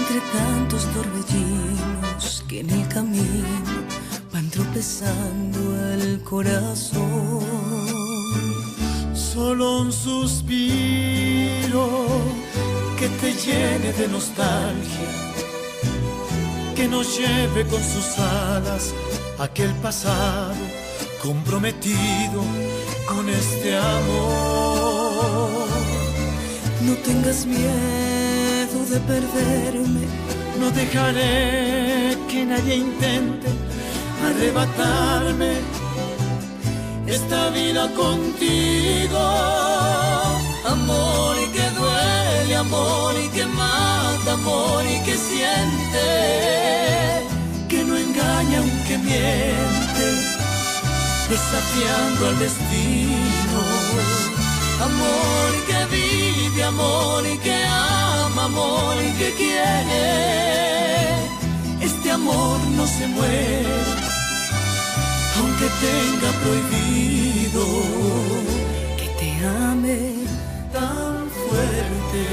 Entre tantos torbellinos que en el camino van tropezando el corazón. Solo un suspiro que te llene de nostalgia, que nos lleve con sus alas a aquel pasado comprometido con este amor. No tengas miedo de perderme, no dejaré que nadie intente arrebatarme esta vida contigo. Amor y que duele, amor y que mata, amor y que siente, que no engaña aunque miente, desafiando al destino. Amor y que vive, amor y que ama, amor y que quiere. Este amor no se muere, aunque tenga prohibido que te ame tan fuerte.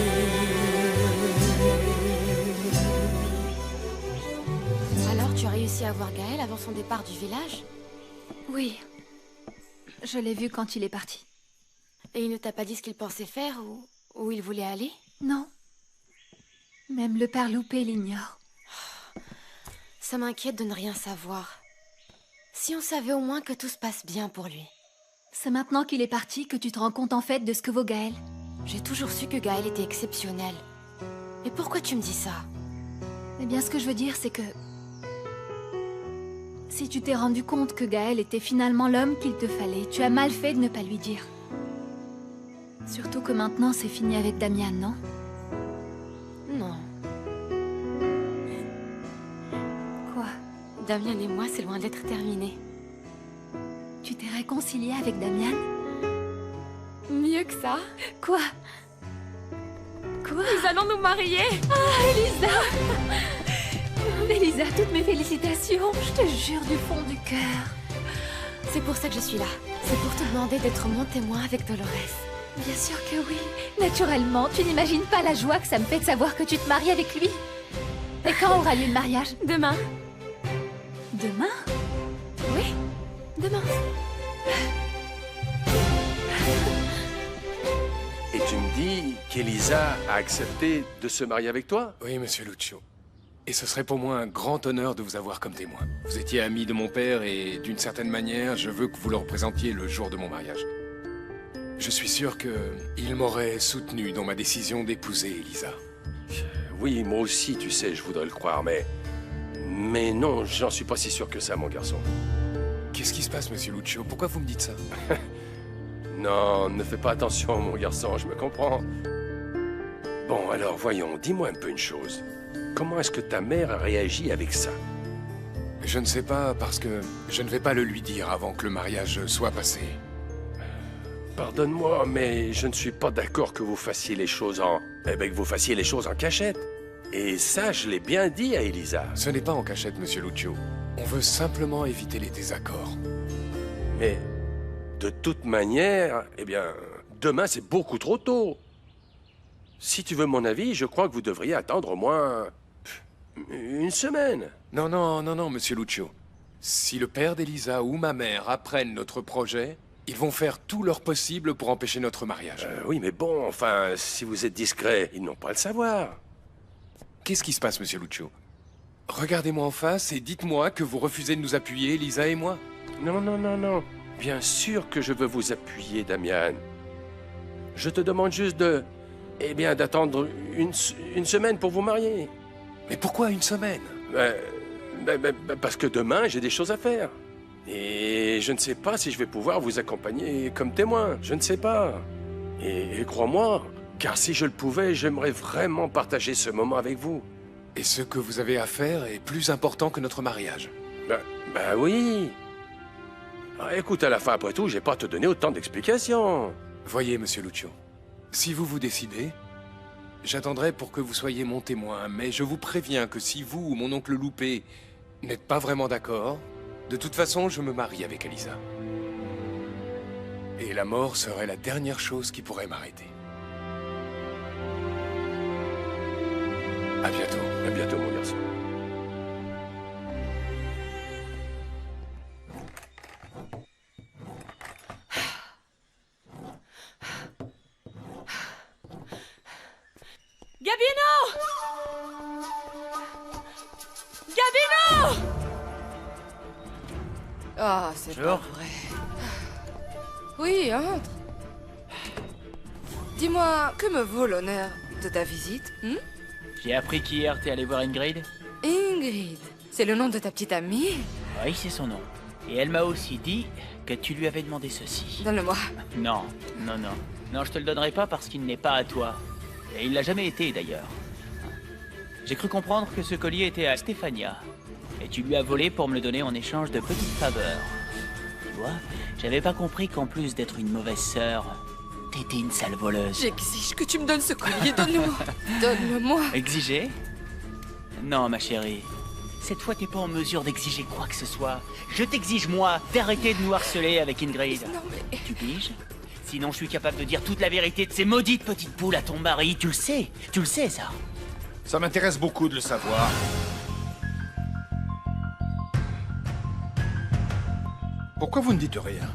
Alors, tu as réussi à voir Gaël avant son départ du village? Oui. Je l'ai vu quand il est parti. Et il ne t'a pas dit ce qu'il pensait faire ou où il voulait aller? Non. Même le père Loupé l'ignore. Ça m'inquiète de ne rien savoir. Si on savait au moins que tout se passe bien pour lui. C'est maintenant qu'il est parti que tu te rends compte en fait de ce que vaut Gaël. J'ai toujours su que Gaël était exceptionnel. Et pourquoi tu me dis ça? Eh bien, ce que je veux dire, c'est que... si tu t'es rendu compte que Gaël était finalement l'homme qu'il te fallait, tu as mal fait de ne pas lui dire. Surtout que maintenant, c'est fini avec Damian, non? Non. Quoi? Damian et moi, c'est loin d'être terminé. Tu t'es réconciliée avec Damian? Mieux que ça. Quoi? Quoi? Nous allons nous marier. Ah, Elisa! Elisa, toutes mes félicitations. Je te jure du fond du cœur. C'est pour ça que je suis là. C'est pour te demander d'être mon témoin avec Dolores. Bien sûr que oui. Naturellement, tu n'imagines pas la joie que ça me fait de savoir que tu te maries avec lui. Et quand aura lieu le mariage? Demain. Demain? Oui, demain. Et tu me dis qu'Elisa a accepté de se marier avec toi? Oui, monsieur Lucio. Et ce serait pour moi un grand honneur de vous avoir comme témoin. Vous étiez ami de mon père et d'une certaine manière, je veux que vous le représentiez le jour de mon mariage. Je suis sûr qu'il m'aurait soutenu dans ma décision d'épouser Elisa. Oui, moi aussi, tu sais, je voudrais le croire, mais... Mais non, j'en suis pas si sûr que ça, mon garçon. Qu'est-ce qui se passe, monsieur Lucio? Pourquoi vous me dites ça? Non, ne fais pas attention, mon garçon, je me comprends. Bon, alors, voyons, dis-moi un peu une chose. Comment est-ce que ta mère a réagi avec ça? Je ne sais pas, parce que je ne vais pas le lui dire avant que le mariage soit passé. Pardonne-moi, mais je ne suis pas d'accord que vous fassiez les choses en... Eh bien, que vous fassiez les choses en cachette. Et ça, je l'ai bien dit à Elisa. Ce n'est pas en cachette, monsieur Lucio. On veut simplement éviter les désaccords. Mais, de toute manière, eh bien, demain, c'est beaucoup trop tôt. Si tu veux mon avis, je crois que vous devriez attendre au moins... une semaine. Non, non, non, non, monsieur Lucio. Si le père d'Elisa ou ma mère apprennent notre projet, ils vont faire tout leur possible pour empêcher notre mariage. Oui, mais bon, enfin, si vous êtes discret, ils n'ont pas à le savoir. Qu'est-ce qui se passe, monsieur Lucio? Regardez-moi en face et dites-moi que vous refusez de nous appuyer, Elisa et moi. Non, non, non, non. Bien sûr que je veux vous appuyer, Damian. Je te demande juste de... Eh bien, d'attendre une semaine pour vous marier. Mais pourquoi une semaine? Parce que demain, j'ai des choses à faire. Et je ne sais pas si je vais pouvoir vous accompagner comme témoin. Je ne sais pas. Et crois-moi, car si je le pouvais, j'aimerais vraiment partager ce moment avec vous. Et ce que vous avez à faire est plus important que notre mariage. Ben oui. Ah, écoute, à la fin, après tout, j'ai pas à te donner autant d'explications. Voyez, monsieur Lucio, si vous vous décidez, j'attendrai pour que vous soyez mon témoin, mais je vous préviens que si vous ou mon oncle Loupé n'êtes pas vraiment d'accord, de toute façon, je me marie avec Elisa. Et la mort serait la dernière chose qui pourrait m'arrêter. À bientôt. À bientôt, mon garçon. Gabino! Gabino! Ah, c'est pas Bonjour. vrai. Oui, entre. Dis-moi, que me vaut l'honneur de ta visite J'ai appris qu'hier t'es allé voir Ingrid. Ingrid, c'est le nom de ta petite amie? Oui, c'est son nom. Et elle m'a aussi dit que tu lui avais demandé ceci. Donne-le-moi. Non, non, non. Non, je te le donnerai pas parce qu'il n'est pas à toi. Et il l'a jamais été d'ailleurs. J'ai cru comprendre que ce collier était à Stéphania. Et tu lui as volé pour me le donner en échange de petites faveurs. Tu vois, j'avais pas compris qu'en plus d'être une mauvaise sœur, t'étais une sale voleuse. J'exige que tu me donnes ce collier, donne-le-moi. Donne-le-moi. Exiger? Non, ma chérie. Cette fois, t'es pas en mesure d'exiger quoi que ce soit. Je t'exige, moi, d'arrêter de nous harceler avec Ingrid. Non mais... Tu piges? Sinon, je suis capable de dire toute la vérité de ces maudites petites poules à ton mari. Tu le sais, ça. Ça m'intéresse beaucoup de le savoir. Pourquoi vous ne dites rien?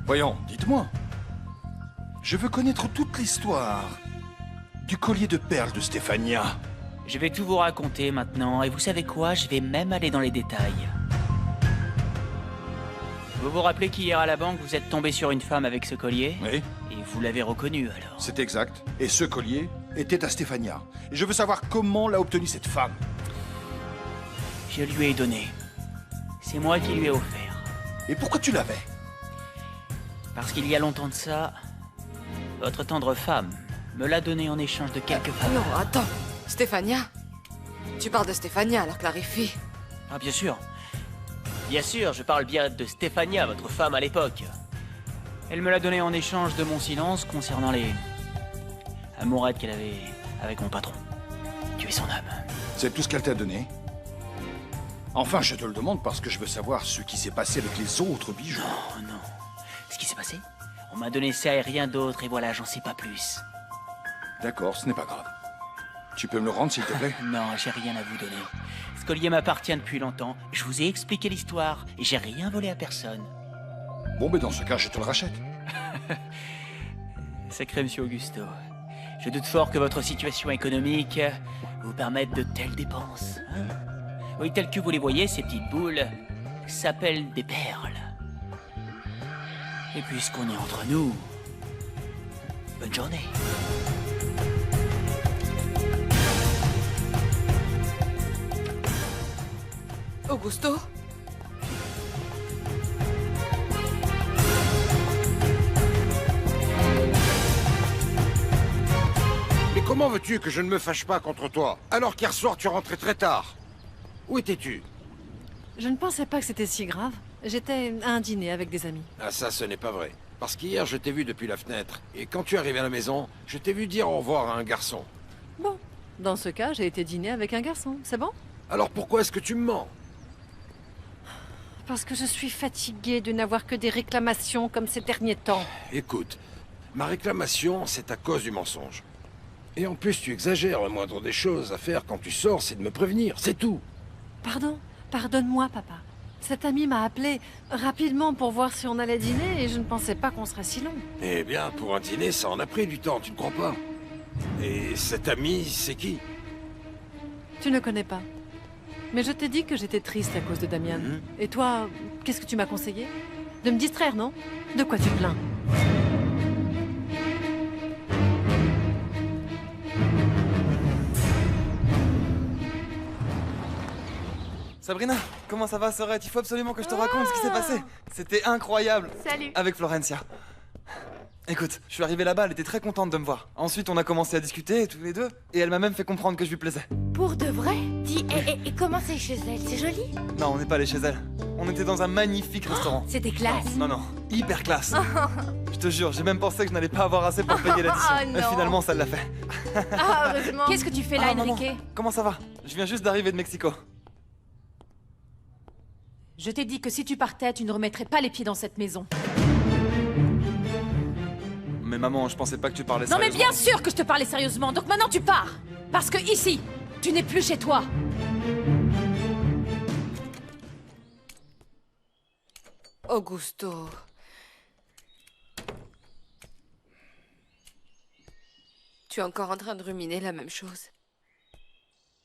Voyons, dites-moi. Je veux connaître toute l'histoire du collier de perles de Stéphania. Je vais tout vous raconter maintenant, et vous savez quoi? Je vais même aller dans les détails. Vous vous rappelez qu'hier à la banque, vous êtes tombé sur une femme avec ce collier? Oui, Et vous l'avez reconnue, alors? c'est exact. Et ce collier était à Stéphania. Et je veux savoir comment l'a obtenu cette femme. Je lui ai donné. C'est moi qui lui ai offert. Et pourquoi tu l'avais? Parce qu'il y a longtemps de ça, votre tendre femme me l'a donné en échange de quelques faveurs. Non, attends. Stéphania? Tu parles de Stéphania, alors clarifie. Ah, bien sûr. Bien sûr, je parle bien de Stéphania, votre femme à l'époque. Elle me l'a donné en échange de mon silence concernant les amourettes qu'elle avait avec mon patron. Tuer son âme. C'est tout ce qu'elle t'a donné? Enfin, je te le demande parce que je veux savoir ce qui s'est passé avec les autres bijoux. Oh non. Ce qui s'est passé? On m'a donné ça et rien d'autre, et voilà, j'en sais pas plus. D'accord, ce n'est pas grave. Tu peux me le rendre, s'il te plaît? Non, j'ai rien à vous donner. Ce collier m'appartient depuis longtemps. Je vous ai expliqué l'histoire, et j'ai rien volé à personne. Bon, mais dans ce cas, je te le rachète. Sacré monsieur Augusto. Je doute fort que votre situation économique vous permette de telles dépenses. Hein? Oui, telles que vous les voyez, ces petites boules s'appellent des perles. Et puisqu'on est entre nous, bonne journée. Augusto? Mais comment veux-tu que je ne me fâche pas contre toi, alors qu'hier soir tu rentrais très tard? Où étais-tu? Je ne pensais pas que c'était si grave. J'étais à un dîner avec des amis. Ah ça, ce n'est pas vrai. Parce qu'hier, je t'ai vu depuis la fenêtre, et quand tu es arrivé à la maison, je t'ai vu dire au revoir à un garçon. Bon, dans ce cas, j'ai été dîner avec un garçon, c'est bon? Alors pourquoi est-ce que tu me mens? Parce que je suis fatiguée de n'avoir que des réclamations comme ces derniers temps. Écoute, ma réclamation, c'est à cause du mensonge. Et en plus, tu exagères. La moindre des choses à faire quand tu sors, c'est de me prévenir, c'est tout. Pardon? Pardonne-moi, papa. Cet ami m'a appelé rapidement pour voir si on allait dîner et je ne pensais pas qu'on serait si long. Eh bien, pour un dîner, ça en a pris du temps, tu ne crois pas? Et cet ami, c'est qui? Tu ne connais pas. Mais je t'ai dit que j'étais triste à cause de Damian. Et toi, qu'est-ce que tu m'as conseillé? De me distraire, non? De quoi tu te plains? Sabrina, comment ça va, Sorette? Il faut absolument que je te raconte ce qui s'est passé. C'était incroyable. Salut. Avec Florencia. Écoute, je suis arrivé là-bas, elle était très contente de me voir. Ensuite, on a commencé à discuter, tous les deux, et elle m'a même fait comprendre que je lui plaisais. Pour de vrai? Dis, et comment c'est chez elle? C'est joli? Non, on n'est pas allé chez elle. On était dans un magnifique restaurant. C'était classe. Non, non, hyper classe. Je te jure, j'ai même pensé que je n'allais pas avoir assez pour payer l'addition. Ah, Mais non. finalement, ça l'a fait. Ah, heureusement. Qu'est-ce que tu fais là, Ah, maman, Enrique? comment ça va? Je viens juste d'arriver de Mexico. Je t'ai dit que si tu partais, tu ne remettrais pas les pieds dans cette maison. Mais maman, je pensais pas que tu parlais Non mais sérieusement. bien sûr que je te parlais sérieusement, donc maintenant tu pars. Parce que ici, tu n'es plus chez toi. Augusto. Tu es encore en train de ruminer la même chose.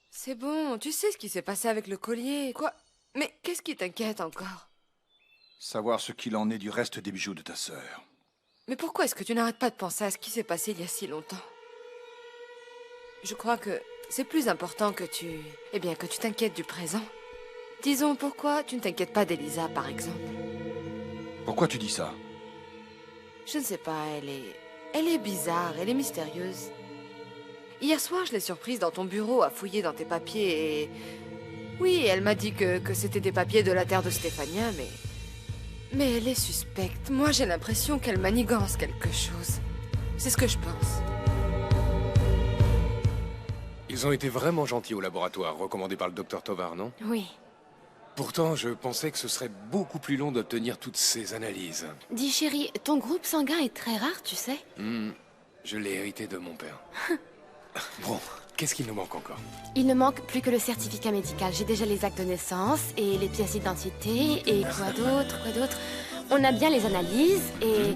C'est bon, tu sais ce qui s'est passé avec le collier. Quoi? Mais qu'est-ce qui t'inquiète encore? Savoir ce qu'il en est du reste des bijoux de ta sœur. Mais pourquoi est-ce que tu n'arrêtes pas de penser à ce qui s'est passé il y a si longtemps? Je crois que c'est plus important que tu... Eh bien, que tu t'inquiètes du présent. Disons, pourquoi tu ne t'inquiètes pas d'Elisa, par exemple? Pourquoi tu dis ça? Je ne sais pas, elle est bizarre, elle est mystérieuse. Hier soir, je l'ai surprise dans ton bureau à fouiller dans tes papiers et... Oui, elle m'a dit que c'était des papiers de la terre de Stéphania, mais elle est suspecte. Moi, j'ai l'impression qu'elle manigance quelque chose. C'est ce que je pense. Ils ont été vraiment gentils au laboratoire, recommandé par le docteur Tovar, non? Oui. Pourtant, je pensais que ce serait beaucoup plus long d'obtenir toutes ces analyses. Dis chérie, ton groupe sanguin est très rare, tu sais. Je l'ai hérité de mon père. Bon, qu'est-ce qu'il nous manque encore? Il ne manque plus que le certificat médical. J'ai déjà les actes de naissance et les pièces d'identité et quoi d'autre. On a bien les analyses et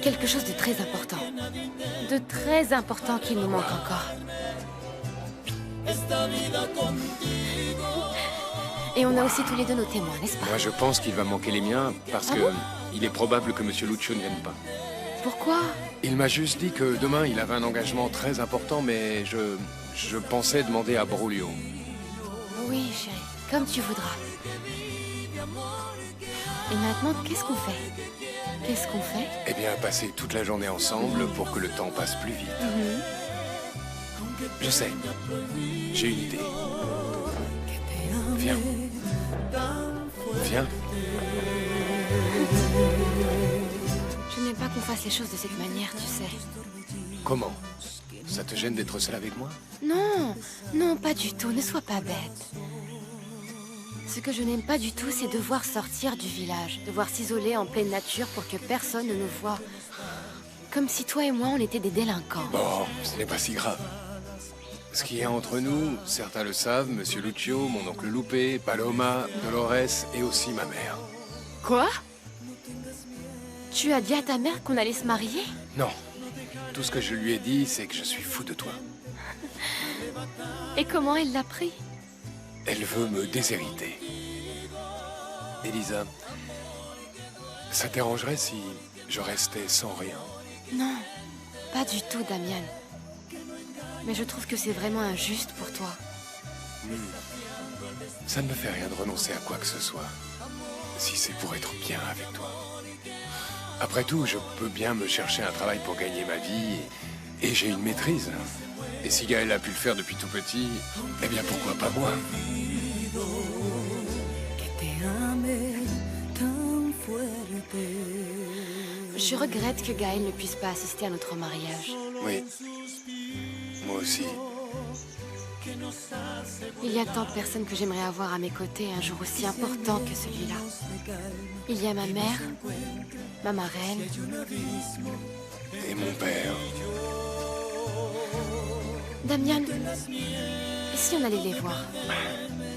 quelque chose de très important. De très important qu'il nous manque encore. Et on a aussi tous les deux nos témoins, n'est-ce pas? Moi, je pense qu'il va manquer les miens parce que il est probable que Monsieur Lucio ne vienne pas. Pourquoi? Il m'a juste dit que demain, il avait un engagement très important, mais je pensais demander à Brulio. Oui, chérie, comme tu voudras. Et maintenant, qu'est-ce qu'on fait? Eh bien, passer toute la journée ensemble pour que le temps passe plus vite. Je sais. J'ai une idée. Viens. Viens. Je n'aime pas qu'on fasse les choses de cette manière, tu sais. Comment? Ça te gêne d'être seul avec moi? Non, non, pas du tout, ne sois pas bête. Ce que je n'aime pas du tout, c'est devoir sortir du village, devoir s'isoler en pleine nature pour que personne ne nous voie. Comme si toi et moi, on était des délinquants. Bon, ce n'est pas si grave. Ce qui est entre nous, certains le savent, Monsieur Lucio, mon oncle Lupe, Paloma, Dolores et aussi ma mère. Quoi? Tu as dit à ta mère qu'on allait se marier? Non. Tout ce que je lui ai dit, c'est que je suis fou de toi. Et comment elle l'a pris? Elle veut me déshériter. Elisa, ça t'arrangerait si je restais sans rien? Non, pas du tout, Damian. Mais je trouve que c'est vraiment injuste pour toi. Ça ne me fait rien de renoncer à quoi que ce soit, si c'est pour être bien avec toi. Après tout, je peux bien me chercher un travail pour gagner ma vie, et j'ai une maîtrise. Et si Gaël a pu le faire depuis tout petit, eh bien pourquoi pas moi? Je regrette que Gaël ne puisse pas assister à notre mariage. Oui, moi aussi. Il y a tant de personnes que j'aimerais avoir à mes côtés un jour aussi important que celui-là. Il y a ma mère, ma marraine. Et mon père. Damian, et si on allait les voir?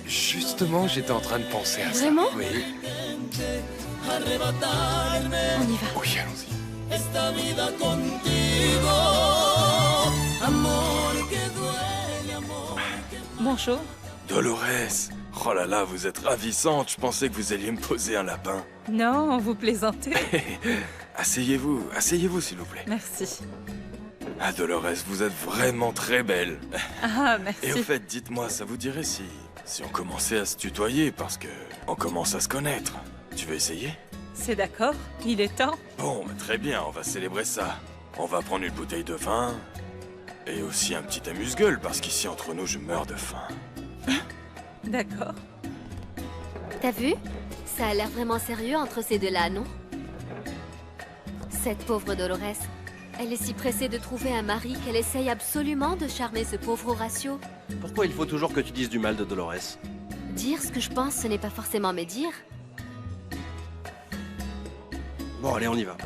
Justement, j'étais en train de penser à ça. Vraiment? Oui. On y va. Oui, allons-y. Bonjour. Dolores, oh là là, vous êtes ravissante. Je pensais que vous alliez me poser un lapin. Non, vous plaisantez. Asseyez-vous, asseyez-vous s'il vous plaît. Merci. Ah Dolores, vous êtes vraiment très belle. Ah, merci. Et au fait, dites-moi, ça vous dirait si on commençait à se tutoyer parce que on commence à se connaître. Tu veux essayer? C'est d'accord, il est temps. Bon, mais très bien, on va célébrer ça. On va prendre une bouteille de vin et aussi un petit amuse-gueule parce qu'ici entre nous, je meurs de faim. D'accord. T'as vu? Ça a l'air vraiment sérieux entre ces deux-là, non? Cette pauvre Dolores, elle est si pressée de trouver un mari qu'elle essaye absolument de charmer ce pauvre Horacio. Pourquoi il faut toujours que tu dises du mal de Dolores? Dire ce que je pense, ce n'est pas forcément médire. Bon, allez, on y va.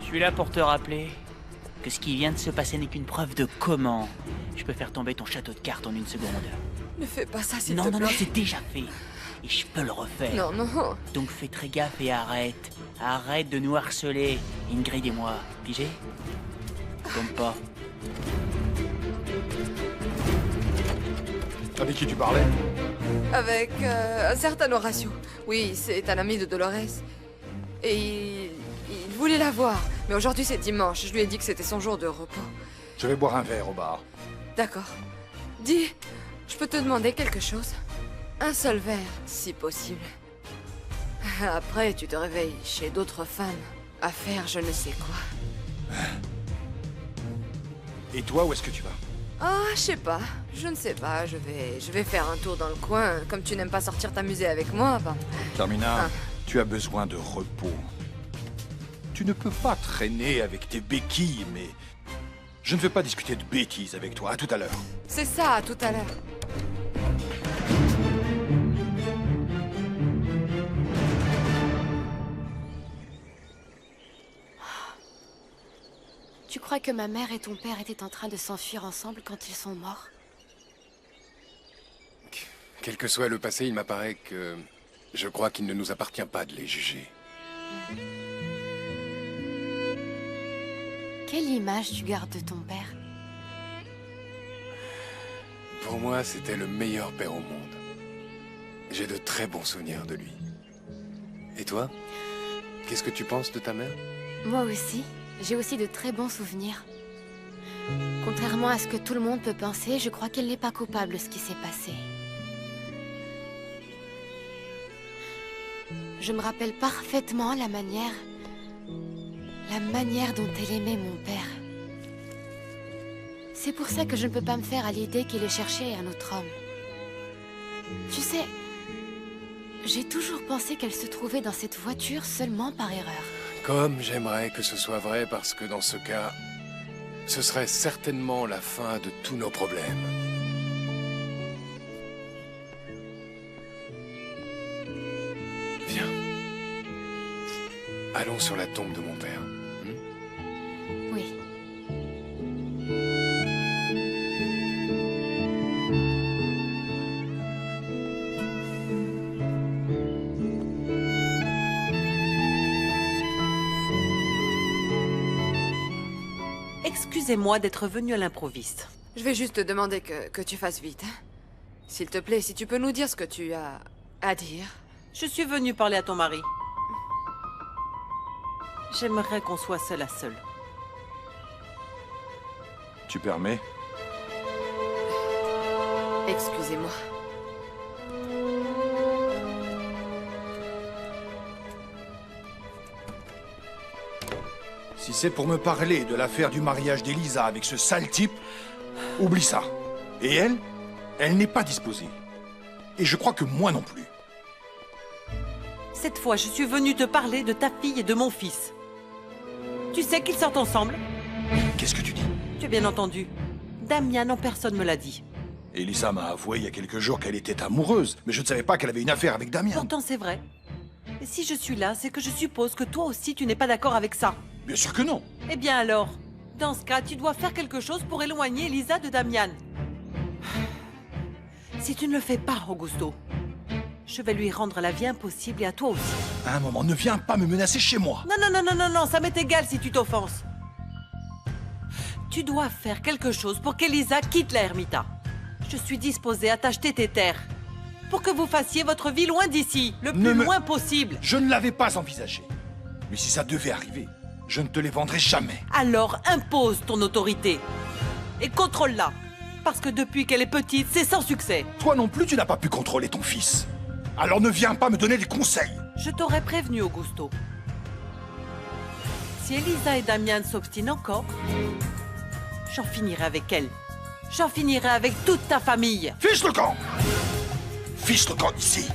Je suis là pour te rappeler que ce qui vient de se passer n'est qu'une preuve de comment je peux faire tomber ton château de cartes en une seconde. Ne fais pas ça, s'il te Non, plaît. non, non, c'est déjà fait. Et je peux le refaire. Non, non. Donc fais très gaffe et arrête. Arrête de nous harceler, Ingrid et moi. Pigé? Comme pas. Avec qui tu parlais? Avec un certain Horatio. Oui, c'est un ami de Dolores. Et il voulait la voir. Mais aujourd'hui, c'est dimanche. Je lui ai dit que c'était son jour de repos. Je vais boire un verre au bar. D'accord. Dis, je peux te demander quelque chose? Un seul verre, si possible. Après, tu te réveilles chez d'autres femmes à faire je ne sais quoi. Et toi, où est-ce que tu vas? Ah, je sais pas. Je ne sais pas. Je vais faire un tour dans le coin. Comme tu n'aimes pas sortir t'amuser avec moi, ben... Carmina, tu as besoin de repos. Tu ne peux pas traîner avec tes béquilles, mais... Je ne veux pas discuter de bêtises avec toi. À tout à l'heure. C'est ça, à tout à l'heure. Tu crois que ma mère et ton père étaient en train de s'enfuir ensemble quand ils sont morts? Quel que soit le passé, il m'apparaît que... Je crois qu'il ne nous appartient pas de les juger. Quelle image tu gardes de ton père? Pour moi, c'était le meilleur père au monde. J'ai de très bons souvenirs de lui. Et toi? Qu'est-ce que tu penses de ta mère? Moi aussi. J'ai aussi de très bons souvenirs. Contrairement à ce que tout le monde peut penser, je crois qu'elle n'est pas coupable de ce qui s'est passé. Je me rappelle parfaitement la manière dont elle aimait mon père. C'est pour ça que je ne peux pas me faire à l'idée qu'il ait cherché un autre homme. Tu sais, j'ai toujours pensé qu'elle se trouvait dans cette voiture seulement par erreur. Comme j'aimerais que ce soit vrai, parce que dans ce cas, ce serait certainement la fin de tous nos problèmes. Viens. Allons sur la tombe de mon père. Oui. Excusez-moi d'être venu à l'improviste. Je vais juste te demander que tu fasses vite. Hein. S'il te plaît, si tu peux nous dire ce que tu as à dire. Je suis venue parler à ton mari. J'aimerais qu'on soit seul à seul. Tu permets? Excusez-moi. Si c'est pour me parler de l'affaire du mariage d'Elisa avec ce sale type, oublie ça. Et elle n'est pas disposée. Et je crois que moi non plus. Cette fois, je suis venue te parler de ta fille et de mon fils. Tu sais qu'ils sortent ensemble? Qu'est-ce que tu dis? Tu as bien entendu. Damian en personne me l'a dit. Elisa m'a avoué il y a quelques jours qu'elle était amoureuse, mais je ne savais pas qu'elle avait une affaire avec Damian. Pourtant, c'est vrai. Et si je suis là, c'est que je suppose que toi aussi, tu n'es pas d'accord avec ça. Bien sûr que non. Eh bien alors, dans ce cas, tu dois faire quelque chose pour éloigner Elisa de Damian. Si tu ne le fais pas, Augusto, je vais lui rendre la vie impossible et à toi aussi. À un moment, ne viens pas me menacer chez moi. Non, ça m'est égal si tu t'offenses. Tu dois faire quelque chose pour qu'Elisa quitte la Ermita. Je suis disposée à t'acheter tes terres. Pour que vous fassiez votre vie loin d'ici, le plus loin possible. Je ne l'avais pas envisagé. Mais si ça devait arriver, je ne te les vendrai jamais. Alors impose ton autorité. Et contrôle-la. Parce que depuis qu'elle est petite, c'est sans succès. Toi non plus, tu n'as pas pu contrôler ton fils. Alors ne viens pas me donner des conseils. Je t'aurais prévenu, Augusto. Si Elisa et Damian s'obstinent encore, j'en finirai avec elle. J'en finirai avec toute ta famille. Fiche le camp! Fiche le camp d'ici!